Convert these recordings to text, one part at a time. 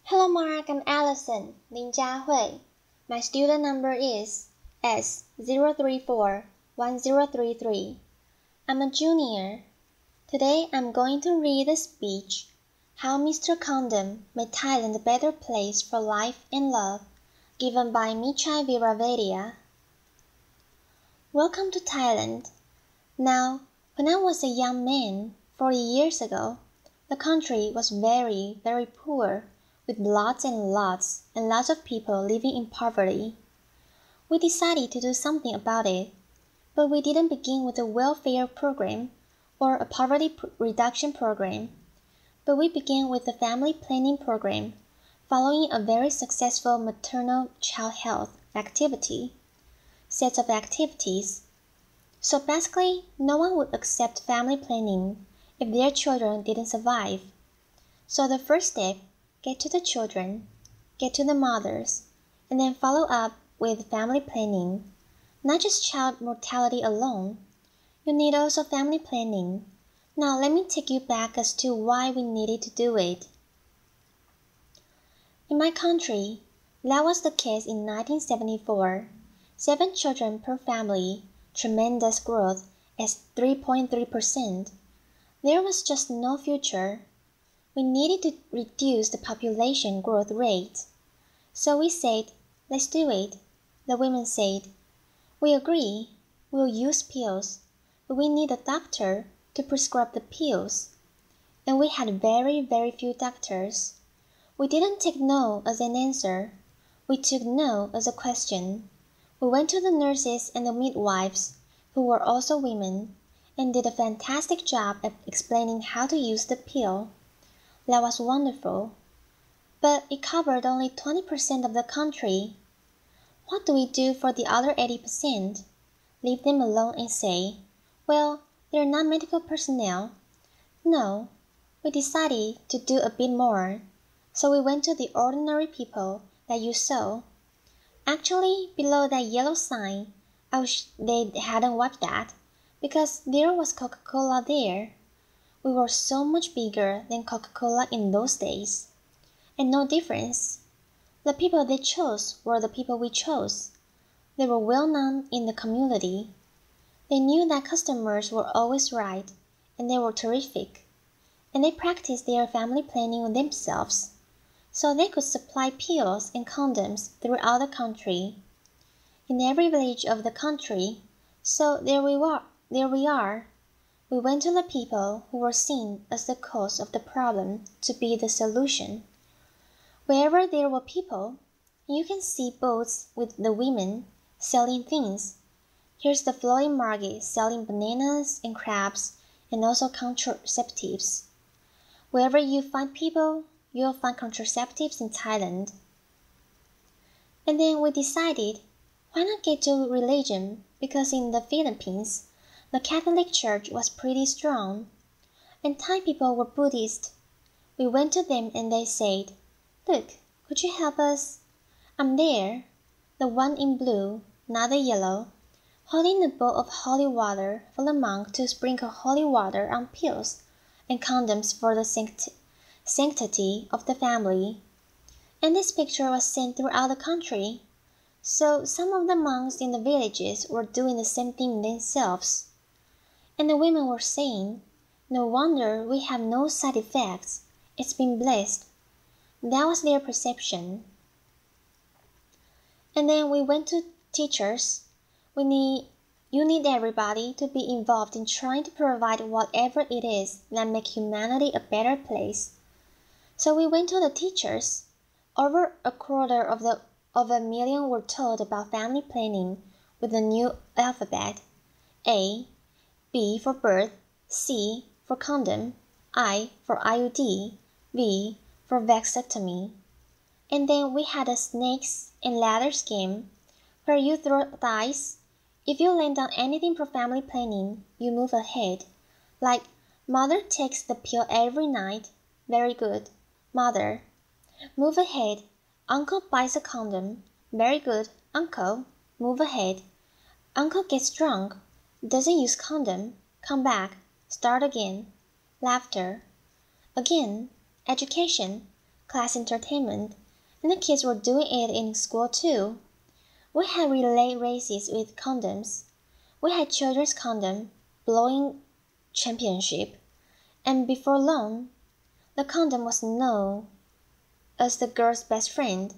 Hello Mark, I'm Allison, Lin Jiahui. My student number is S0341033. I'm a junior. Today I'm going to read a speech, How Mr. Condom Made Thailand a Better Place for Life and Love, given by Mechai Viravaidya. Welcome to Thailand. Now, when I was a young man, 40 years ago, the country was very, very poor, with lots and lots of people living in poverty. We decided to do something about it, but we didn't begin with a welfare program or a poverty reduction program, but we began with a family planning program following a very successful maternal child health sets of activities. So basically, no one would accept family planning if their children didn't survive. So the first step, get to the children, get to the mothers, and then follow up with family planning. Not just child mortality alone. You need also family planning. Now let me take you back as to why we needed to do it. In my country, that was the case in 1974. 7 children per family, tremendous growth at 3.3%. There was just no future. We needed to reduce the population growth rate. So we said, let's do it. The women said, we agree, we'll use pills, but we need a doctor to prescribe the pills. And we had very, very few doctors. We didn't take no as an answer. We took no as a question. We went to the nurses and the midwives, who were also women, and did a fantastic job at explaining how to use the pill. That was wonderful. But it covered only 20% of the country. What do we do for the other 80%? Leave them alone and say, well, they're not medical personnel. No, we decided to do a bit more. So we went to the ordinary people that you saw. Actually, below that yellow sign, I wish they hadn't wiped that, because there was Coca-Cola there. We were so much bigger than Coca-Cola in those days. And no difference. The people they chose were the people we chose. They were well known in the community. They knew that customers were always right, and they were terrific. And they practiced their family planning themselves, so they could supply pills and condoms throughout the country. In every village of the country. So there we are. We went to the people who were seen as the cause of the problem to be the solution. Wherever there were people, you can see boats with the women selling things. Here's the floating market selling bananas and crabs and also contraceptives. Wherever you find people, you'll find contraceptives in Thailand. And then we decided, why not get to religion? Because in the Philippines, the Catholic Church was pretty strong, and Thai people were Buddhist. We went to them and they said, look, could you help us? I'm there, the one in blue, not the yellow, holding a bowl of holy water for the monk to sprinkle holy water on pills and condoms for the sanctity of the family. And this picture was sent throughout the country. So some of the monks in the villages were doing the same thing themselves. And the women were saying, no wonder we have no side effects. It's been blessed. That was their perception. And then we went to teachers. You need everybody to be involved in trying to provide whatever it is that makes humanity a better place. So we went to the teachers. Over a quarter of a million were told about family planning with the new alphabet. A, B for birth, C for condom, I for IUD, V for vasectomy. And then we had a snakes and ladders game where you throw dice. If you land on anything for family planning, you move ahead. Like, mother takes the pill every night. Very good. Mother. Move ahead. Uncle buys a condom. Very good. Uncle. Move ahead. Uncle gets drunk. Doesn't use condom. Come back. Start again. Laughter. Again. Education. class entertainment, and the kids were doing it in school too. We had relay races with condoms. We had children's condom blowing championship, and before long, the condom was known as the girl's best friend.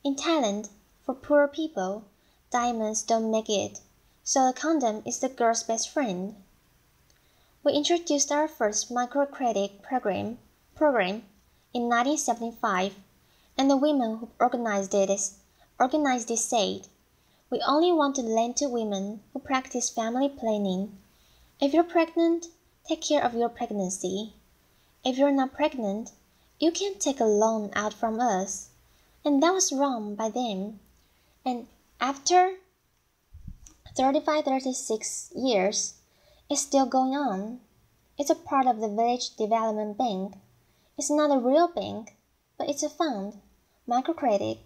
In Thailand, for poor people, diamonds don't make it, so the condom is the girl's best friend. We introduced our first microcredit program in 1975, and the women who organized it said, "We only want to lend to women who practice family planning. If you're pregnant, take care of your pregnancy. If you're not pregnant, you can take a loan out from us." And that was wrong by them. And after 36 years, it's still going on. It's a part of the Village Development Bank. It's not a real bank, but it's a fund, microcredit.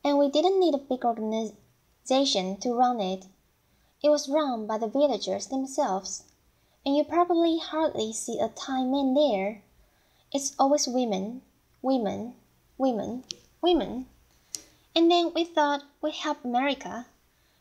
And we didn't need a big organization to run it. It was run by the villagers themselves. And you probably hardly see a Thai man there. It's always women, women, women, women. And then we thought we'd help America,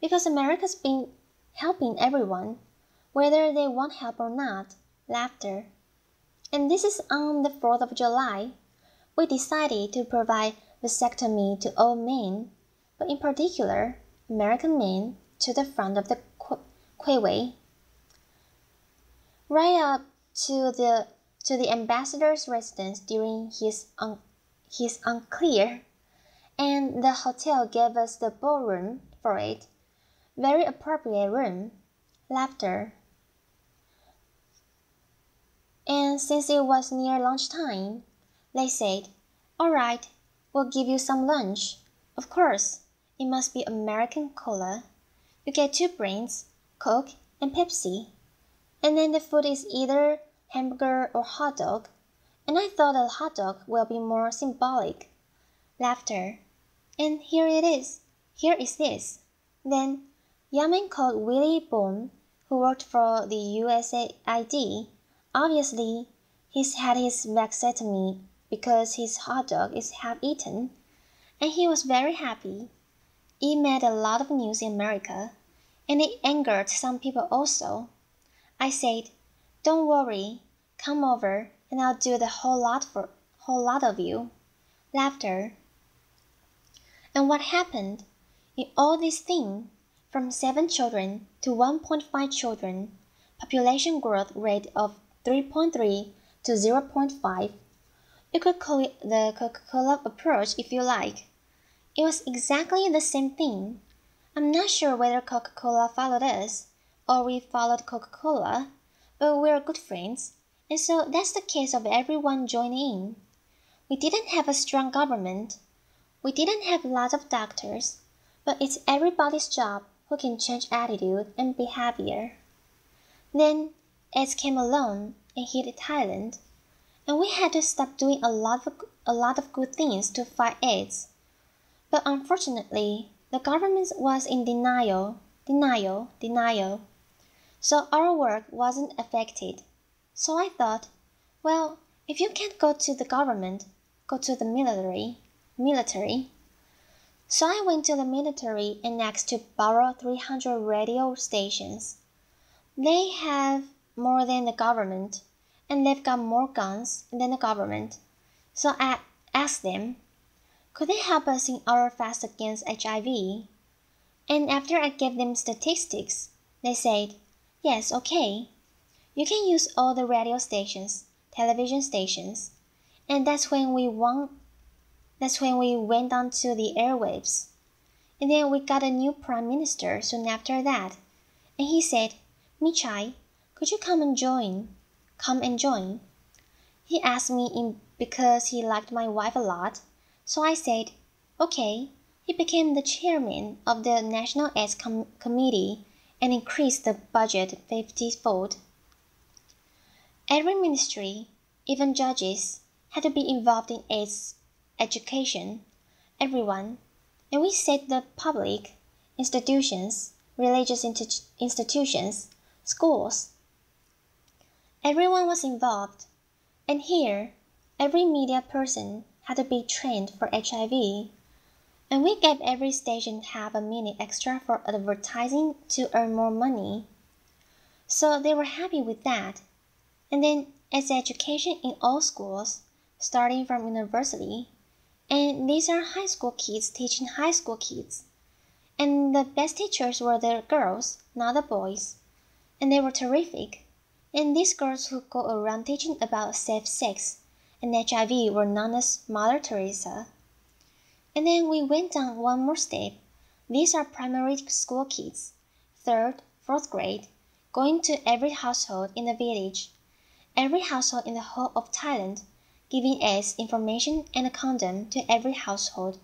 because America's been helping everyone, whether they want help or not. Laughter. And this is on the 4th of July. We decided to provide vasectomy to all men, but in particular, American men, to the front of the quayway. Right up to the ambassador's residence during his unclear, and the hotel gave us the ballroom for it. Very appropriate room. Laughter. And since it was near lunchtime, they said, "All right, we'll give you some lunch. Of course, it must be American cola. You get 2 brands, Coke and Pepsi. And then the food is either hamburger or hot dog. And I thought a hot dog will be more symbolic." Laughter. And here it is. Here is this. Then, young man called Willie Boone, who worked for the USAID, obviously he's had his vasectomy because his hot dog is half eaten, and he was very happy. It made a lot of news in America, and it angered some people also. I said, "Don't worry, come over and I'll do the whole lot of you." Laughter. And what happened? In all this thing, from 7 children to 1.5 children, population growth rate of 3.3 to 0.5. You could call it the Coca-Cola approach if you like. It was exactly the same thing. I'm not sure whether Coca-Cola followed us or we followed Coca-Cola, but we're good friends, and so that's the case of everyone joining in. We didn't have a strong government. We didn't have lots of doctors, but it's everybody's job who can change attitude and behavior. Then AIDS came along and hit Thailand, and we had to stop doing a lot of good things to fight AIDS. But unfortunately, the government was in denial. So our work wasn't affected. So I thought, well, if you can't go to the government, go to the military. So I went to the military and asked to borrow 300 radio stations. They have more than the government, and they've got more guns than the government. So I asked them, could they help us in our fast against HIV? And after I gave them statistics, they said, yes, okay. You can use all the radio stations, television stations. And that's when we went on to the airwaves. And then we got a new prime minister soon after that. And he said, Mechai, could you come and join? He asked me because he liked my wife a lot. So I said, okay. He became the chairman of the National AIDS Committee and increased the budget 50-fold. Every ministry, even judges, had to be involved in AIDS education, everyone, and we said the public, institutions, religious institutions, schools. Everyone was involved, and here, every media person had to be trained for HIV. And we gave every station half a minute extra for advertising to earn more money. So they were happy with that. And then it's education in all schools, starting from university. And these are high school kids teaching high school kids. And the best teachers were the girls, not the boys. And they were terrific. And these girls who go around teaching about safe sex and HIV were known as Mother Teresa. And then we went down one more step. These are primary school kids, 3rd, 4th grade, going to every household in the village, every household in the whole of Thailand, giving AIDS information and a condom to every household,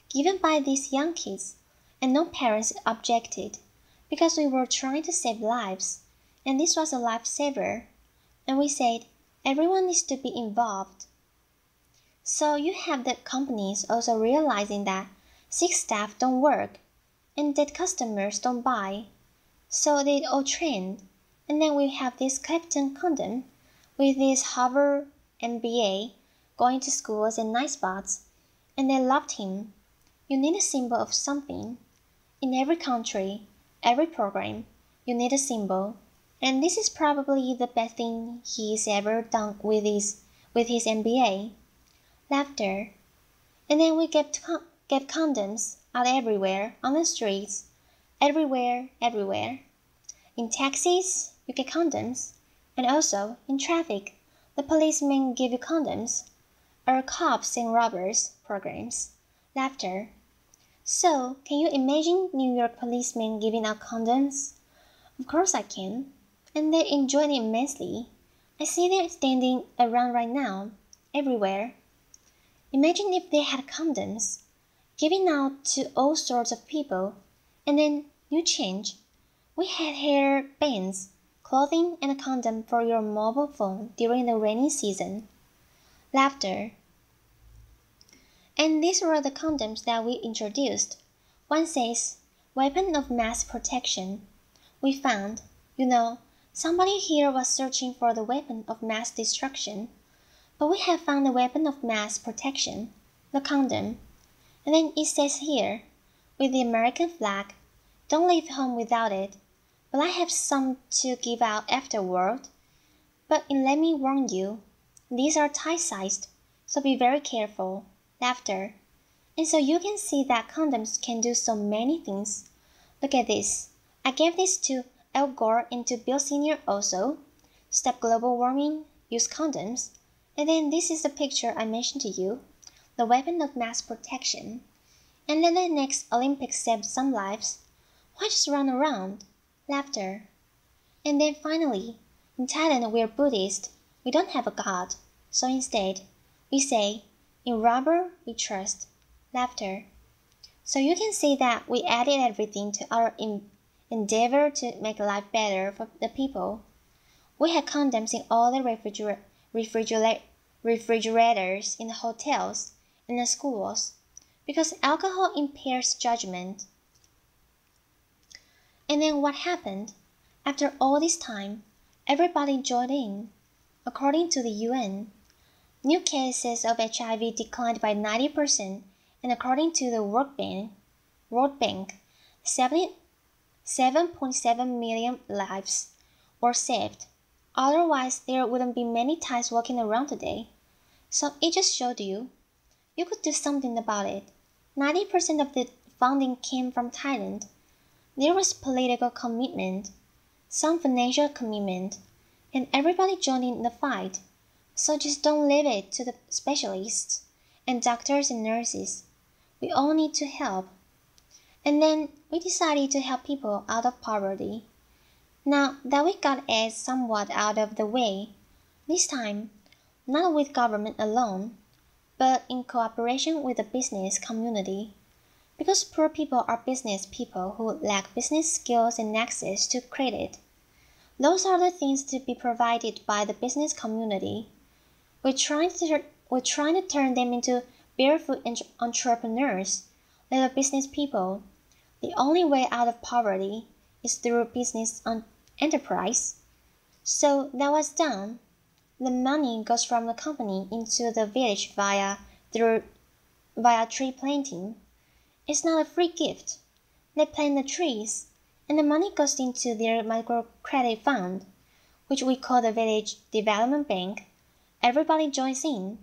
given by these young kids, and no parents objected, because we were trying to save lives, and this was a lifesaver, and we said everyone needs to be involved. So you have the companies also realizing that sick staff don't work, and that customers don't buy, so they all trained, and then we have this Captain Condom with this Harvard MBA going to schools and night spots, and they loved him. You need a symbol of something. In every country, every program, you need a symbol, and this is probably the best thing he's ever done with his MBA. Laughter. And then we get condoms out everywhere, on the streets, everywhere. In taxis, you get condoms, and also in traffic, the policemen give you condoms, or cops and robbers programs. Laughter. So, can you imagine New York policemen giving out condoms? Of course I can, and they enjoy it immensely. I see them standing around right now, everywhere. Imagine if they had condoms, giving out to all sorts of people, and then you change. We had hair bands, clothing, and a condom for your mobile phone during the rainy season. Laughter. And these were the condoms that we introduced. One says, weapon of mass protection. We found, somebody here was searching for the weapon of mass destruction. But we have found the weapon of mass protection, the condom. And then it says here, with the American flag, don't leave home without it. But I have some to give out afterward. But let me warn you, these are Thai-sized, so be very careful. Laughter. And so you can see that condoms can do so many things. Look at this. I gave this to Al Gore and to Bill Sr. also. Stop global warming, use condoms. And then this is the picture I mentioned to you, the weapon of mass protection. And then the next Olympics saved some lives. Why just run around? Laughter. And then finally, in Thailand we are Buddhist. We don't have a God. So instead, we say, in rubber we trust. Laughter. So you can see that we added everything to our endeavor to make life better for the people. We had condoms in all the refrigerators in the hotels and the schools, because alcohol impairs judgment. And then what happened? After all this time, everybody joined in. According to the UN, new cases of HIV declined by 90%, and according to the World Bank, 7.7 million lives were saved. Otherwise, there wouldn't be many Thais walking around today. So it just showed you could do something about it. 90% of the funding came from Thailand. There was political commitment, some financial commitment, and everybody joined in the fight. So just don't leave it to the specialists and doctors and nurses. We all need to help. And then we decided to help people out of poverty. Now that we got AIDS somewhat out of the way, this time, not with government alone, but in cooperation with the business community. Because poor people are business people who lack business skills and access to credit. Those are the things to be provided by the business community. We're trying to turn them into barefoot entrepreneurs, little business people. The only way out of poverty is through business enterprise. So that was done. The money goes from the company into the village via through via tree planting. It's not a free gift. They plant the trees, and the money goes into their microcredit fund, which we call the Village Development Bank. Everybody joins in,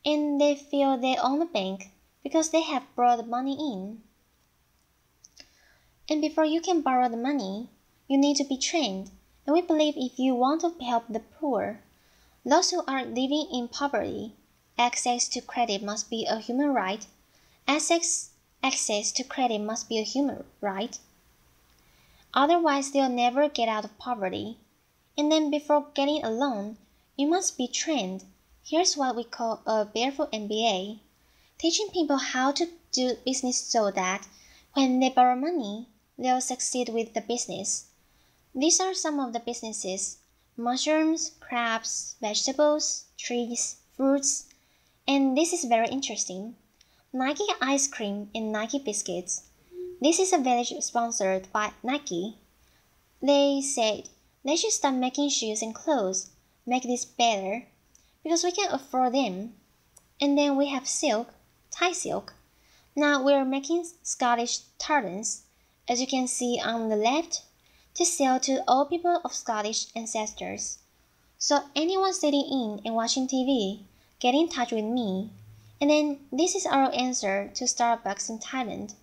and they feel they own the bank because they have brought the money in. And before you can borrow the money, you need to be trained, and we believe if you want to help the poor, those who are living in poverty, access to credit must be a human right. Access to credit must be a human right. Otherwise, they'll never get out of poverty. And then before getting a loan, you must be trained. Here's what we call a barefoot MBA, teaching people how to do business so that when they borrow money, they'll succeed with the business. These are some of the businesses: mushrooms, crabs, vegetables, trees, fruits, and this is very interesting: Nike ice cream and Nike biscuits. This is a village sponsored by Nike. They said they should stop making shoes and clothes, make this better, because we can afford them. And then we have silk, Thai silk. Now we're making Scottish tartans, as you can see on the left, to sell to all people of Scottish ancestors. So anyone sitting in and watching TV, get in touch with me. And then this is our answer to Starbucks in Thailand: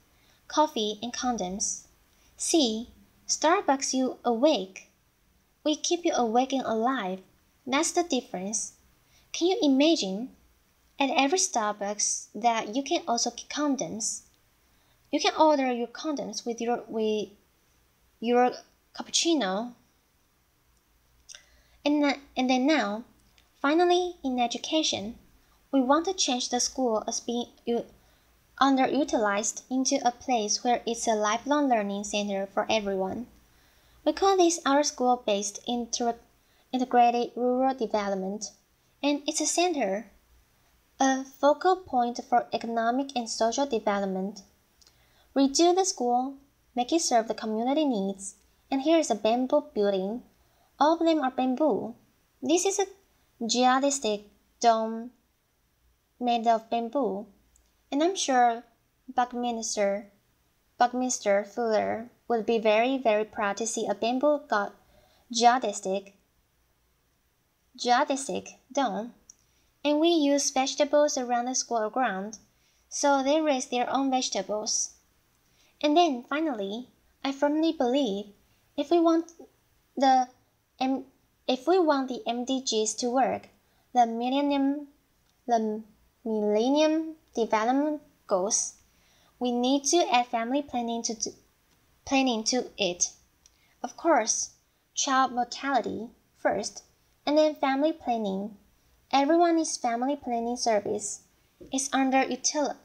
coffee and condoms. See, Starbucks you awake. We keep you awake and alive. That's the difference. Can you imagine? At every Starbucks that you can also get condoms. You can order your condoms with your cappuccino. And then now, finally, in education, we want to change the school as being underutilized into a place where it's a lifelong learning center for everyone. We call this our school-based integrated rural development, and it's a center, a focal point for economic and social development. Redo the school, make it serve the community needs, and here is a bamboo building. All of them are bamboo. This is a geodesic dome made of bamboo, and I'm sure Buckminster Fuller would be very, very proud to see a bamboo geodesic dome. And we use vegetables around the school ground, so they raise their own vegetables. And then finally, I firmly believe if we want the MDGs to work, the Millennium Development Goals, we need to add family planning to it. Of course, child mortality first, and then family planning. Everyone needs family planning service. It's underutilized.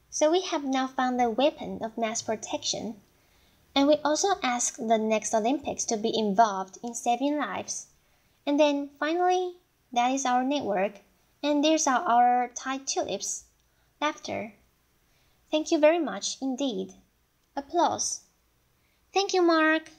So we have now found the weapon of mass protection. And we also ask the next Olympics to be involved in saving lives. And then finally, that is our network. And there's our Thai tulips. Laughter. Thank you very much indeed. Applause. Thank you, Mark.